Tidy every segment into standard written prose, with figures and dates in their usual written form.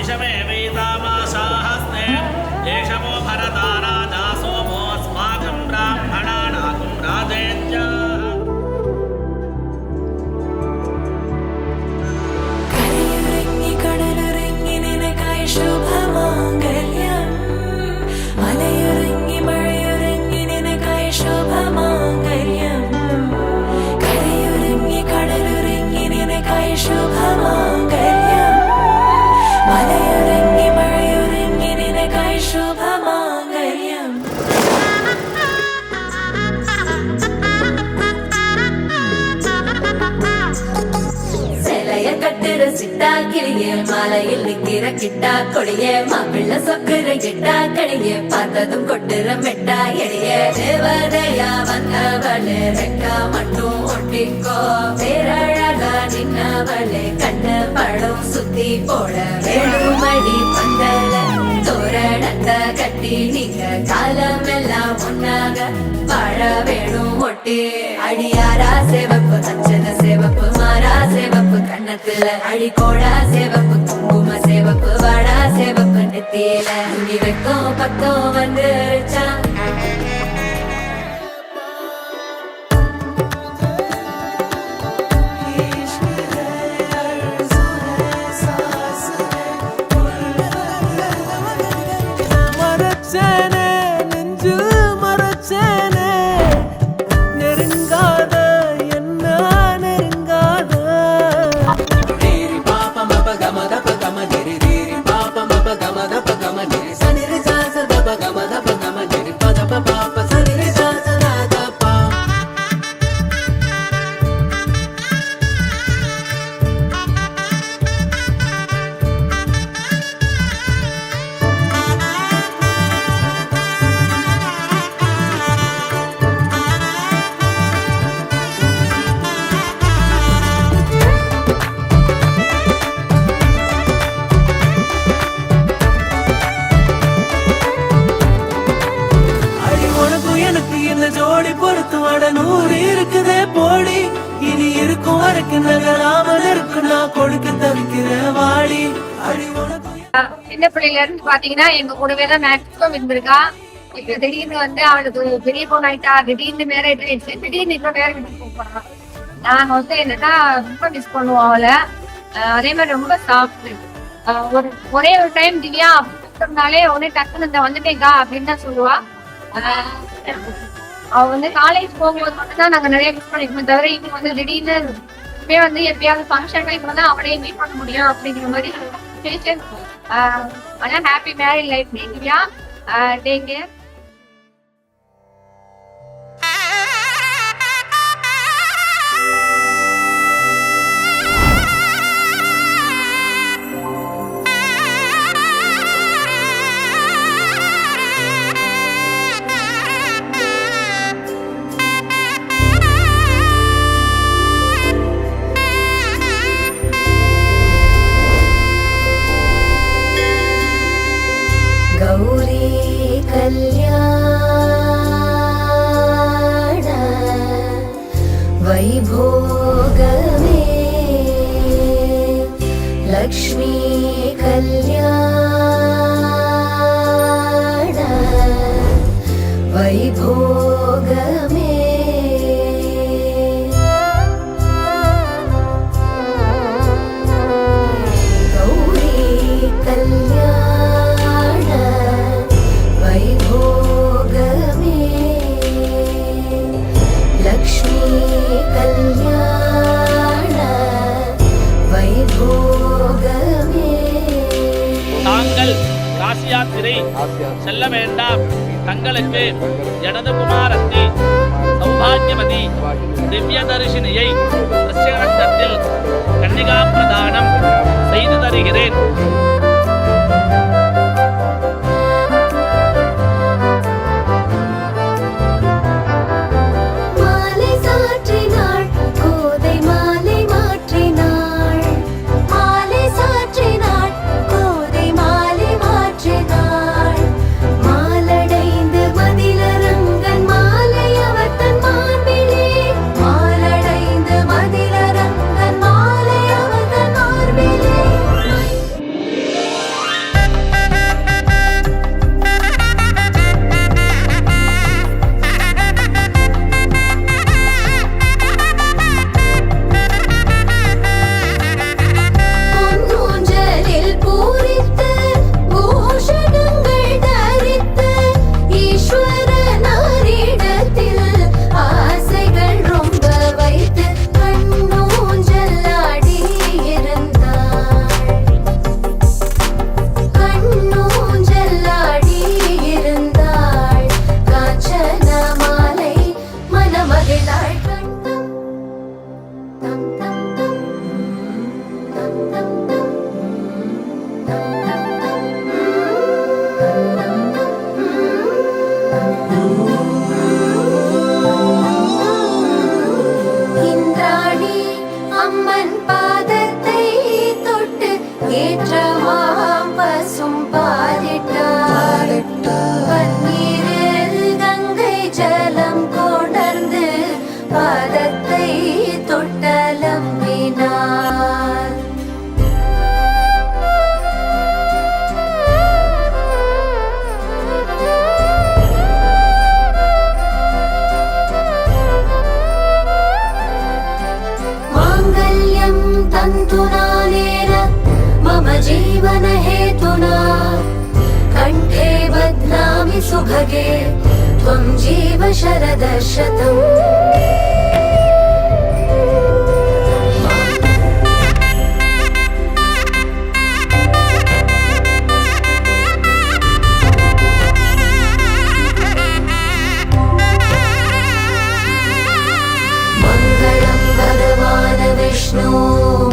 विषमेवैतामाशाहस्ते येषमो भरता राजा सोमोऽस्माकं ब्राह्मणानां राजेत्या சிட்டா கிளியே மாலையில் நிக்கிற கிட்டா கொடியே மாப்பிள்ள சொக்குற கிட்டா கடியே பார்த்ததும் கொட்டுற மெட்டா எடியே தேவதையா வந்தவளே ரெக்கா மட்டும் ஒட்டிக்கோ பேரழகா நின்னவளே கண்ண படம் சுத்தி போட வேணுமடி பந்தல தோரணத்தை கட்டி நீங்க காலமெல்லாம் ஒன்னாக வாழ வேணும் ஒட்டி அடியாரா சேவப்பு அஞ்சன சேவப்பு மாறா சேவப்பு கண்ணத்துல அடிக்கோடா சேவப்பு குங்கும சேவப்பு வாடா சேவப்பு நெத்தியில துணி வைக்கும் பக்கம் வந்துருச்சா ஜோடி பொறுத்து வட 100 இருக்குதே போடி இனி இருக்கும் வரைக்கும் நகராமல் இருக்கு நான் கொடுக்க தவிக்கிற வாடி அடி உனக்கு சின்ன பிள்ளைல இருந்து பாத்தீங்கன்னா எங்க கூடவே தான் மேக்ஸிமம் இருந்திருக்கா. இப்ப திடீர்னு வந்து அவளுக்கு பெரிய பொண்ணு ஆயிட்டா, திடீர்னு மேரேஜ் ஆயிடுச்சு, திடீர்னு இப்ப வேற வீட்டுக்கு போறான். நாங்க வந்து என்னன்னா ரொம்ப மிஸ் பண்ணுவோம் அவளை. அதே மாதிரி ரொம்ப சாஃப்ட். ஒரே ஒரு டைம் திவ்யா அப்படின்னாலே உடனே டக்குன்னு இந்த வந்துட்டேங்கா அப்படின்னு தான் சொல்லுவா. அவ வந்து காலேஜ் போகும்போது மட்டும்தான் நாங்க நிறைய மிஸ் பண்ணிருக்கோம். தவிர இப்ப வந்து திடீர்னு இப்பயே வந்து எப்பயாவது ஃபங்க்ஷன் டைம் வந்து அவளையே மீட் பண்ண முடியும் அப்படிங்கிற மாதிரி ஆனா happy married life Divya. Take care. वैभोगमे लक्ष्मी कल्याण वैभोगमे गौरी कल्याण वैभोगमे लक्ष्मी कल्याण वैभोगमे. தாங்கள் காசி யாத்திரை செல்ல வேண்டாம். தங்களுக்கு எனது குமாரத்தி சௌபாகியவதி திவ்ய தரிசினியை பிரத்யேகத்தில் கன்னிகா பிரதானம் செய்து தருகிறேன். तन्तुनानेन मम जीवनहेतुना कण्ठे बध्नामि सुभगे त्वं जीव शरदः शतम्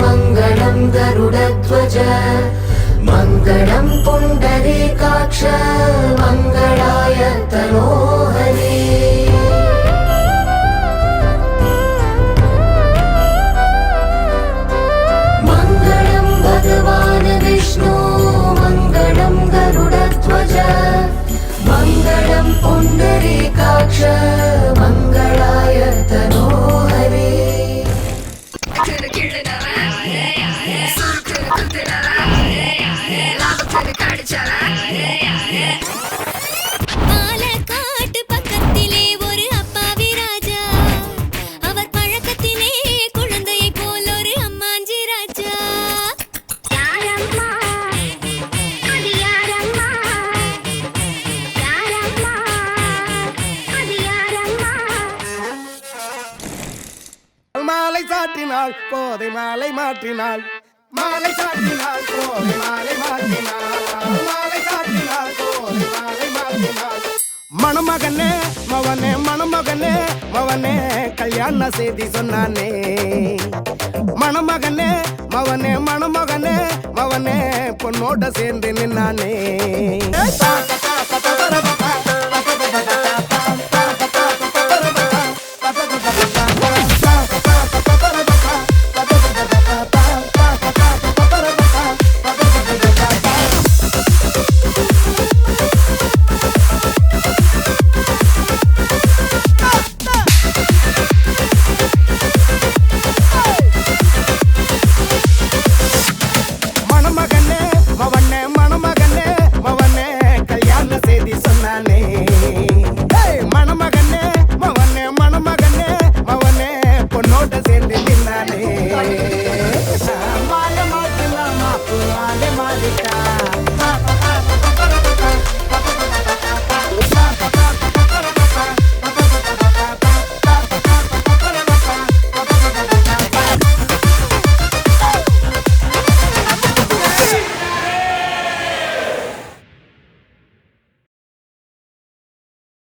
मङ्गलं गरुडध्वज मङ्गलं पुण्डरीकाक्ष मङ्गलाय तनोहरे मङ्गलं भगवान् विष्णु मङ्गलं गरुडध्वज मङ्गलं पुण्डरीकाक्ष मङ्गलाय तनोहरे பாலக்காட்டு பக்கத்திலே ஒரு அப்பாவி ராஜா அவர் பழக்கத்திலே குழந்தையை போல் ஒரு அம்மாஞ்சி ராஜா யாரம்மா அது யாரம்மா யாரம்மா அது யாரம்மா மாலை சாற்றினாள் கோதை மாலை மாற்றினாள் மாலை சாற்றினாள் கோதை மாலை மாற்றினாள் மாலை சாற்றினாள் கோதை மாலை மாற்றினாள் மணமகனே மவனே மணமகனே மவனே கல்யாண செய்தி சொன்னானே மணமகனே மவனே மணமகனே மவனே பொண்ணோட சேர்ந்து நின்னானே